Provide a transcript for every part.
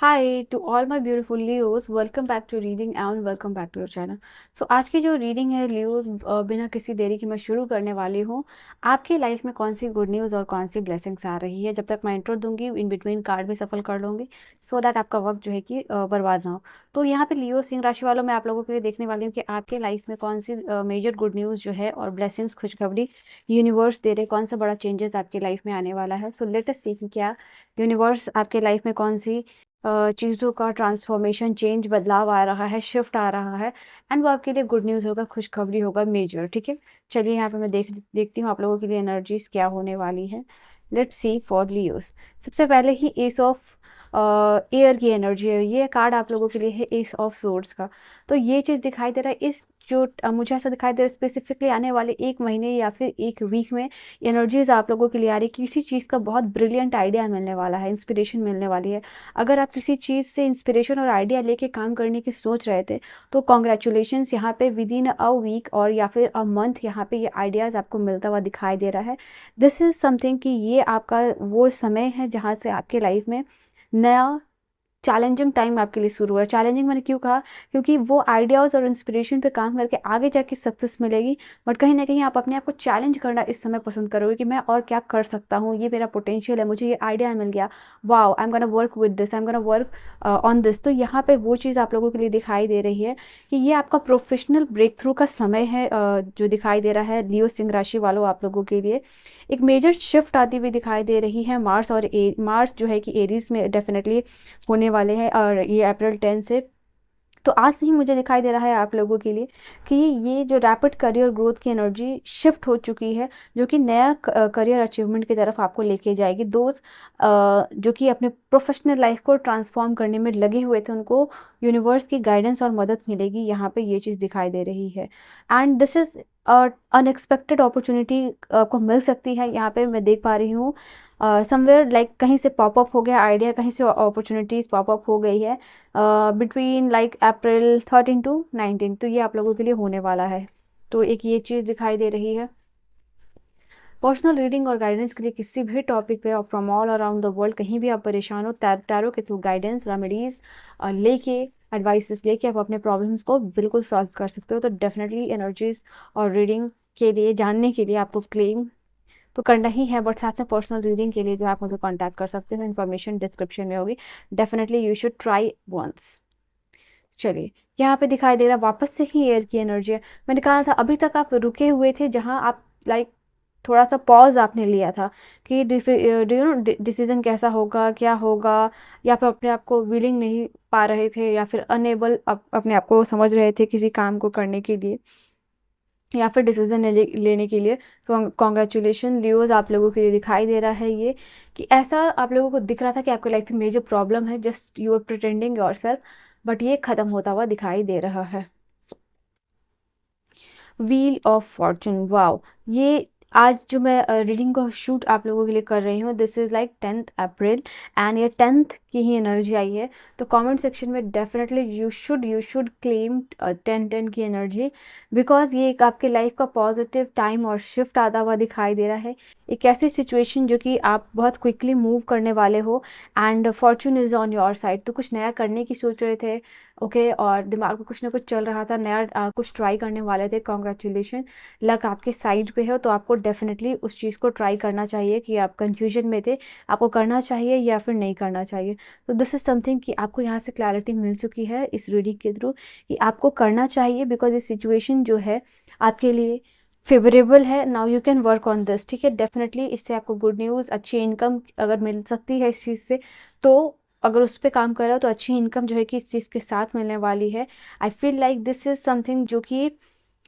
Hi to all my beautiful Leos, welcome back to reading and welcome back to your channel. So आज की जो reading है Leos, बिना किसी देरी के मैं शुरू करने वाली हूँ। आपकी लाइफ में कौन सी गुड न्यूज़ और कौन सी ब्लेसिंग्स आ रही है, जब तक मैं इंट्रो दूंगी इन बिटवीन कार्ड भी सफल कर लूँगी सो दैट आपका वक्त जो है कि बर्बाद ना हो। तो यहाँ पे लियो सिंह राशि वालों मैं आप लोगों के लिए देखने वाली हूँ कि आपके लाइफ में कौन सी मेजर गुड न्यूज़ जो है और ब्लेसिंग्स खुशखबरी यूनिवर्स दे रहे, कौन सा बड़ा चेंजेस आपकी लाइफ में आने वाला है। सो लेट अस सी कि क्या यूनिवर्स आपके लाइफ में कौन सी चीज़ों का ट्रांसफॉर्मेशन, चेंज, बदलाव आ रहा है, शिफ्ट आ रहा है एंड वो आपके लिए गुड न्यूज़ होगा, खुशखबरी होगा मेजर। ठीक है, चलिए यहाँ पे मैं देखती हूँ आप लोगों के लिए एनर्जीज क्या होने वाली है। Let's see for Leos. सबसे पहले ही एस ऑफ एयर की एनर्जी है, ये कार्ड आप लोगों के लिए है एस ऑफ सोर्ड्स का। तो ये चीज़ दिखाई दे रहा है, इस जो मुझे ऐसा दिखाई दे रहा है स्पेसिफिकली आने वाले एक महीने या फिर एक वीक में एनर्जीज आप लोगों के लिए आ रही है। किसी चीज़ का बहुत ब्रिलियंट आइडिया मिलने वाला है, इंस्पिरेशन मिलने वाली है। अगर आप किसी चीज़ से इंस्पिरेशन और आइडिया लेके काम करने की सोच रहे थे तो कॉन्ग्रेचुलेशंस, यहाँ पे विद इन अ वीक और या फिर अ मंथ यहाँ पे ये आइडियाज़ आपको मिलता हुआ दिखाई दे रहा है। दिस इज़ समथिंग कि ये आपका वो समय है जहाँ से आपके लाइफ में नया चैलेंजिंग टाइम आपके लिए शुरू है। चैलेंजिंग मैंने क्यों कहा, क्योंकि वो आइडियाज़ और इंस्पिरेशन पे काम करके आगे जाके सक्सेस मिलेगी, बट कहीं ना कहीं आप अपने आप को चैलेंज करना इस समय पसंद करोगे कि मैं और क्या कर सकता हूँ, ये मेरा पोटेंशियल है, मुझे ये आइडिया मिल गया, wow I am gonna work with this, I am gonna work on this. तो यहाँ पे वो चीज़ आप लोगों के लिए दिखाई दे रही है कि ये आपका प्रोफेशनल ब्रेक थ्रू का समय है, जो दिखाई दे रहा है लियो सिंह राशि वालों आप लोगों के लिए। एक मेजर शिफ्ट आती हुई दिखाई दे रही है। मार्स जो है कि एरीज में डेफिनेटली होने वाले हैं और ये अप्रैल 10 से। तो आज से ही मुझे दिखाई दे रहा है आप लोगों के लिए कि ये जो रैपिड करियर ग्रोथ की एनर्जी शिफ्ट हो चुकी है, जो कि नया करियर अचीवमेंट की तरफ आपको लेके जाएगी। दोस्त जो कि अपने प्रोफेशनल लाइफ को ट्रांसफॉर्म करने में लगे हुए थे, उनको यूनिवर्स की गाइडेंस और मदद मिलेगी, यहाँ पे ये चीज़ दिखाई दे रही है। And this is unexpected opportunity आपको मिल सकती है। यहाँ पे मैं देख पा रही हूँ समवेयर लाइक कहीं से पॉपअप हो गया आइडिया, कहीं से अपॉर्चुनिटीज़ पॉपअप हो गई है बिटवीन लाइक अप्रैल 13 टू 19। तो ये आप लोगों के लिए होने वाला है। तो एक ये चीज़ दिखाई दे रही है। पर्सनल रीडिंग और गाइडेंस के लिए किसी भी टॉपिक पे और from all around the world कहीं भी आप परेशान हो, टैरो के थ्रू गाइडेंस रेमेडीज लेके, एडवाइसेस लेके आप अपने प्रॉब्लम्स को बिल्कुल सॉल्व कर सकते हो। तो डेफिनेटली एनर्जीज और रीडिंग के लिए जानने के लिए आपको क्लेम तो करना ही है, बट साथ में पर्सनल रीडिंग के लिए जो आप मुझे कांटेक्ट कर सकते हो, इन्फॉर्मेशन डिस्क्रिप्शन में होगी। Definitely you should try once. चलिए, यहाँ पे दिखाई दे रहा वापस से ही एयर की एनर्जी है। मैंने कहा था अभी तक आप रुके हुए थे, जहाँ आप लाइक थोड़ा सा पॉज आपने लिया था कि यू नो डिसीजन कैसा होगा, क्या होगा, या फिर अपने आप को विलिंग नहीं पा रहे थे या फिर अनेबल अपने आप को समझ रहे थे किसी काम को करने के लिए या फिर डिसीजन लेने के लिए। तो कॉन्ग्रेचुलेशन लियोज, आप लोगों के लिए दिखाई दे रहा है ये कि ऐसा आप लोगों को दिख रहा था कि आपके लाइफ में मेजर प्रॉब्लम है, just you are pretending yourself, but ये खत्म होता हुआ दिखाई दे रहा है। Wheel of fortune, wow. ये आज जो मैं रीडिंग का शूट आप लोगों के लिए कर रही हूँ, this is like 10th April and ये 10th की ही एनर्जी आई है। तो कमेंट सेक्शन में डेफिनेटली यू शुड क्लेम 10-10 की एनर्जी, बिकॉज ये एक आपके लाइफ का पॉजिटिव टाइम और शिफ्ट आता हुआ दिखाई दे रहा है। एक ऐसी सिचुएशन जो कि आप बहुत क्विकली मूव करने वाले हो and Fortune is on your side. तो कुछ नया करने की सोच रहे थे, ओके, और दिमाग में कुछ ना कुछ चल रहा था, नया कुछ ट्राई करने वाले थे, कॉन्ग्रेचुलेशन, लक आपके साइड पे हो। तो आपको डेफिनेटली उस चीज़ को ट्राई करना चाहिए कि आप कंफ्यूजन में थे, आपको करना चाहिए या फिर नहीं करना चाहिए। तो दिस इज़ समथिंग कि आपको यहाँ से क्लैरिटी मिल चुकी है इस रीडिंग के थ्रू कि आपको करना चाहिए, बिकॉज ये सिचुएशन जो है आपके लिए फेवरेबल है। Now you can work on this. ठीक है, डेफिनेटली इससे आपको गुड न्यूज़, अच्छी इनकम अगर मिल सकती है इस चीज़ से, तो अगर उस पर काम कर रहे हो तो अच्छी इनकम जो है कि इस चीज़ के साथ मिलने वाली है। I feel like this is something जो कि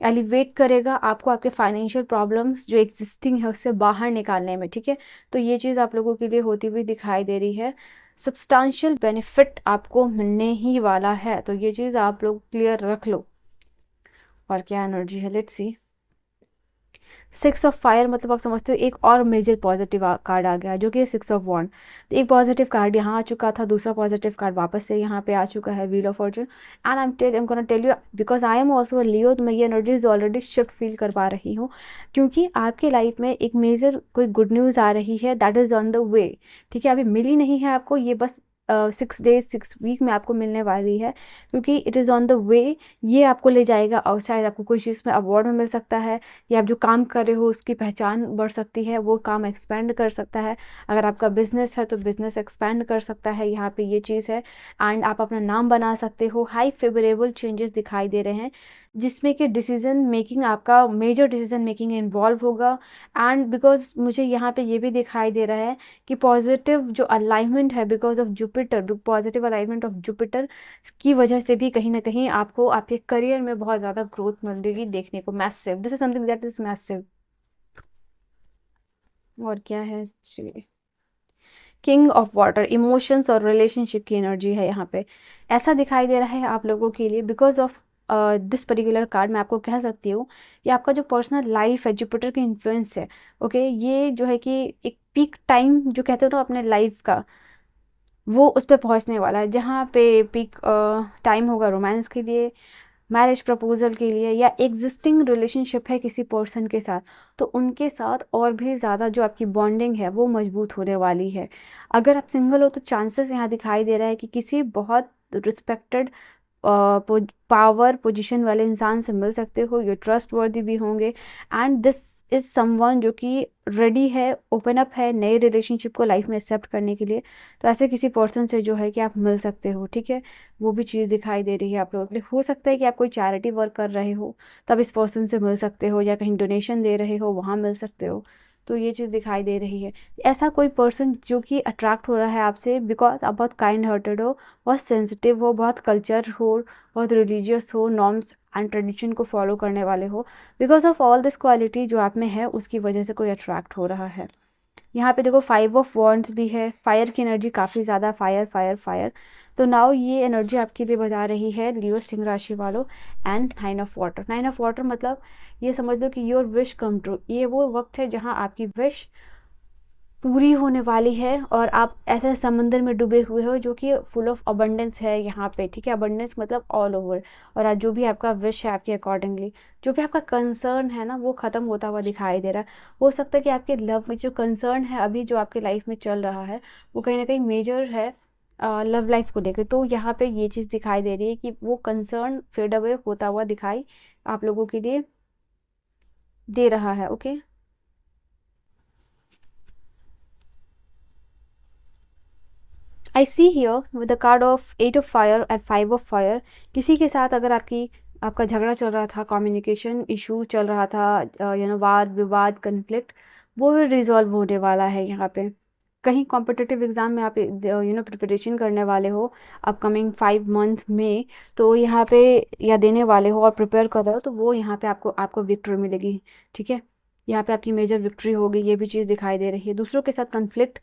एलिवेट करेगा आपको आपके फाइनेंशियल प्रॉब्लम्स जो एग्जिस्टिंग है उससे बाहर निकालने में। ठीक है, तो ये चीज़ आप लोगों के लिए होती हुई दिखाई दे रही है। सब्सटेंशियल बेनिफिट आपको मिलने ही वाला है, तो ये चीज़ आप लोग क्लियर रख लो। और क्या एनर्जी है, लेट्स सी। 6 ऑफ फायर, मतलब आप समझते हो एक और मेजर पॉजिटिव कार्ड आ गया जो कि 6 ऑफ वॉन्ड। तो एक पॉजिटिव कार्ड यहाँ आ चुका था, दूसरा पॉजिटिव कार्ड वापस से यहाँ पे आ चुका है, wheel of fortune. And I am gonna tell you, because I am also a Leo, तो मैं ये एनर्जीज ऑलरेडी शिफ्ट फील कर पा रही हूँ, क्योंकि आपके लाइफ में एक मेजर कोई गुड न्यूज़ आ रही है, that is on the way. ठीक है, अभी मिली नहीं है आपको, ये बस 6 डेज 6 वीक में आपको मिलने वाली है, क्योंकि it is on the way. ये आपको ले जाएगा आउटसाइड, आपको कोई चीज़ में अवार्ड में मिल सकता है, या आप जो काम कर रहे हो उसकी पहचान बढ़ सकती है, वो काम एक्सपेंड कर सकता है। अगर आपका बिजनेस है तो बिजनेस एक्सपेंड कर सकता है, यहाँ पे ये चीज़ है। एंड आप अपना नाम बना सकते हो। हाई फेवरेबल चेंजेस दिखाई दे रहे हैं, जिसमें कि डिसीजन मेकिंग, आपका मेजर डिसीजन मेकिंग इन्वॉल्व होगा। एंड बिकॉज मुझे यहाँ पे ये भी दिखाई दे रहा है कि पॉजिटिव जो अलाइनमेंट है because of Jupiter, positive alignment of Jupiter की वजह से भी कहीं ना कहीं आपको आपके करियर में बहुत ज़्यादा ग्रोथ मिलेगी देखने को। Massive, this is something that is massive. और क्या है, किंग ऑफ वाटर, इमोशंस और रिलेशनशिप की एनर्जी है यहाँ पे। ऐसा दिखाई दे रहा है आप लोगों के लिए because of this particular card. मैं आपको कह सकती हूँ कि आपका जो पर्सनल लाइफ है, जुपिटर की इन्फ्लुएंस है, ओके, ये जो है कि एक पीक टाइम जो कहते हो ना अपने लाइफ का, वो उस पर पहुँचने वाला है, जहाँ पे पीक टाइम होगा रोमांस के लिए, मैरिज प्रपोजल के लिए, या एग्जिस्टिंग रिलेशनशिप है किसी पर्सन के साथ, तो उनके साथ और भी ज़्यादा जो आपकी बॉन्डिंग है वो मजबूत होने वाली है। अगर आप सिंगल हो तो चांसेस यहाँ दिखाई दे रहा है कि किसी बहुत रिस्पेक्टेड पावर पोजीशन वाले इंसान से मिल सकते हो, ये ट्रस्ट वर्दी भी होंगे। एंड दिस इज़ समवन जो कि रेडी है, ओपन अप है नए रिलेशनशिप को लाइफ में एक्सेप्ट करने के लिए। तो ऐसे किसी पर्सन से जो है कि आप मिल सकते हो, ठीक है। वो भी चीज़ दिखाई दे रही है आप लोगों के लिए। हो सकता है कि आप कोई चैरिटी वर्क कर रहे हो, तब इस पर्सन से मिल सकते हो, या कहीं डोनेशन दे रहे हो वहाँ मिल सकते हो। तो ये चीज़ दिखाई दे रही है। ऐसा कोई पर्सन जो कि अट्रैक्ट हो रहा है आपसे बिकॉज आप बहुत काइंड हार्टेड हो, बहुत सेंसिटिव हो, बहुत कल्चर हो, बहुत रिलीजियस हो, नॉर्म्स एंड ट्रेडिशन को फॉलो करने वाले हो। Because of all this quality जो आप में है उसकी वजह से कोई अट्रैक्ट हो रहा है। यहाँ पे देखो 5 ऑफ वॉन्ड्स भी है, फायर की एनर्जी काफ़ी ज़्यादा, फायर फायर फायर। तो नाउ ये एनर्जी आपके लिए बता रही है लियो सिंह राशि वालों। And 9 of water, 9 of water मतलब ये समझ लो कि योर विश कम ट्रू। ये वो वक्त है जहाँ आपकी विश पूरी होने वाली है, और आप ऐसे समंदर में डूबे हुए हो जो कि फुल ऑफ अबंडेंस है यहाँ पे, ठीक है। अबंडेंस मतलब ऑल ओवर। और आज जो भी आपका विश है आपके अकॉर्डिंगली, जो भी आपका कंसर्न है ना, वो ख़त्म होता हुआ दिखाई दे रहा है। हो सकता है कि आपके लव में जो कंसर्न है अभी जो आपके लाइफ में चल रहा है, वो कहीं ना कहीं मेजर है लव लाइफ को लेकर। तो यहाँ पे ये चीज़ दिखाई दे रही है कि वो कंसर्न फेड अवे होता हुआ दिखाई आप लोगों के लिए दे रहा है, okay. I see here with the card of 8 of fire and 5 of fire. किसी के साथ अगर आपका झगड़ा चल रहा था, कम्युनिकेशन इशू चल रहा था, वाद विवाद कन्फ्लिक्ट, वो भी रिजॉल्व होने वाला है यहाँ पे। कहीं कॉम्पिटिटिव एग्ज़ाम में आप प्रिपरेशन करने वाले हो अपकमिंग 5 मंथ में, तो यहाँ पे या देने वाले हो और प्रिपेयर कर रहे हो, तो वो यहाँ पे आपको विक्ट्री मिलेगी, ठीक है। यहाँ पे आपकी मेजर विक्ट्री होगी, ये भी चीज़ दिखाई दे रही है। दूसरों के साथ कन्फ्लिक्ट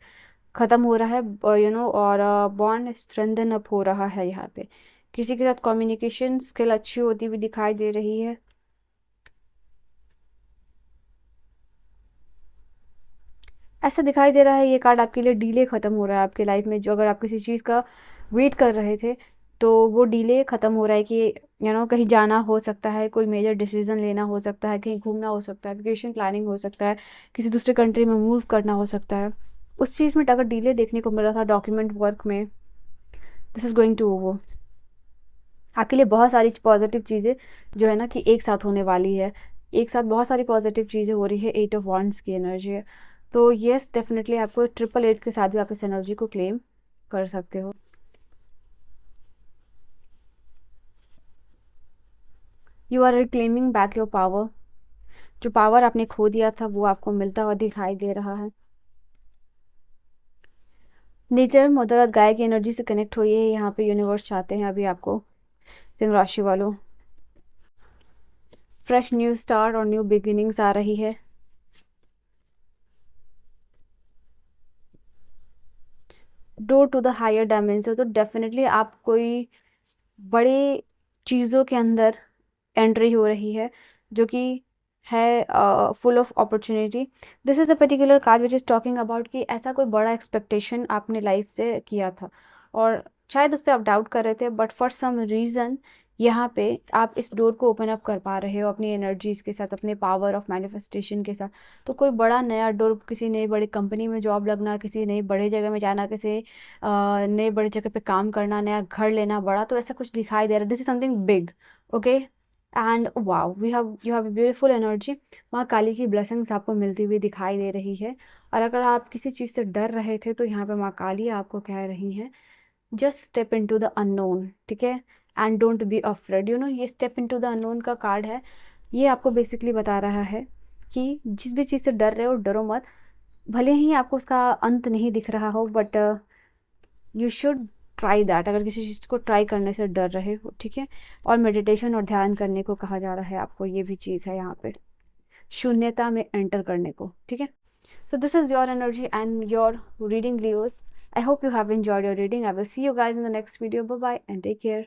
ख़त्म हो रहा है, और बॉन्ड स्ट्रेंथन अप हो रहा है यहाँ पे। किसी के साथ कम्युनिकेशन स्किल अच्छी होती हुई दिखाई दे रही है। ऐसा दिखाई दे रहा है ये कार्ड आपके लिए डिले ख़त्म हो रहा है आपके लाइफ में। जो अगर आप किसी चीज़ का वेट कर रहे थे, तो वो डिले ख़त्म हो रहा है कि कहीं जाना हो सकता है, कोई मेजर डिसीजन लेना हो सकता है, कहीं घूमना हो सकता है, वेकेशन प्लानिंग हो सकता है, किसी दूसरे कंट्री में मूव करना हो सकता है। उस चीज़ में अगर डिले देखने को मिल रहा था डॉक्यूमेंट वर्क में, this is going to over. आपके लिए बहुत सारी पॉजिटिव चीज़ें जो है ना कि एक साथ होने वाली है। एक साथ बहुत सारी पॉजिटिव चीज़ें हो रही है। 8 ऑफ वांड्स की एनर्जी है। तो येस, डेफिनेटली आपको 888 के साथ भी आप इस एनर्जी को क्लेम कर सकते हो। You are reclaiming back your power. जो पावर आपने खो दिया था वो आपको मिलता हुआ दिखाई दे रहा है। नेचर मदर और गाय की एनर्जी से कनेक्ट हुई है यहाँ पे। यूनिवर्स चाहते हैं अभी आपको, सिंह राशि वालों, फ्रेश न्यू स्टार्ट और न्यू बिगिनिंग्स आ रही है। Door to the higher dimension, तो डेफिनेटली आप कोई बड़े चीज़ों के अंदर एंट्री हो रही है जो कि है full of opportunity. This is a particular card which is talking about कि ऐसा कोई बड़ा एक्सपेक्टेशन आपने लाइफ से किया था और शायद उस पर आप डाउट कर रहे थे, बट फॉर सम रीज़न यहाँ पे आप इस डोर को ओपन अप कर पा रहे हो अपनी एनर्जीज़ के साथ, अपने पावर ऑफ मैनिफेस्टेशन के साथ। तो कोई बड़ा नया डोर, किसी नई बड़ी कंपनी में जॉब लगना, किसी नई बड़े जगह में जाना, किसी नई बड़ी जगह पे काम करना, नया घर लेना बड़ा, तो ऐसा कुछ दिखाई दे रहा है। This is something big, okay. And wow, you have beautiful energy. माँ काली की ब्लेसिंग्स आपको मिलती हुई दिखाई दे रही है। और अगर आप किसी चीज़ से डर रहे थे तो यहाँ पे माँ काली आपको कह रही हैं, just step into the unknown, ठीक है, एंड डोंट बी अफ्रेड। ये step into the unknown का कार्ड है। ये आपको बेसिकली बता रहा है कि जिस भी चीज़ से डर रहे हो डरो मत। भले ही आपको उसका अंत नहीं दिख रहा हो, but you should try that. अगर किसी चीज़ को ट्राई करने से डर रहे हो, ठीक है। और मेडिटेशन और ध्यान करने को कहा जा रहा है आपको, ये भी चीज़ है यहाँ पे, शून्यता में एंटर करने को, ठीक है। So this is your energy and your reading, Leos. I hope you have enjoyed your reading. I will see you guys in the next video. Bye bye and take care.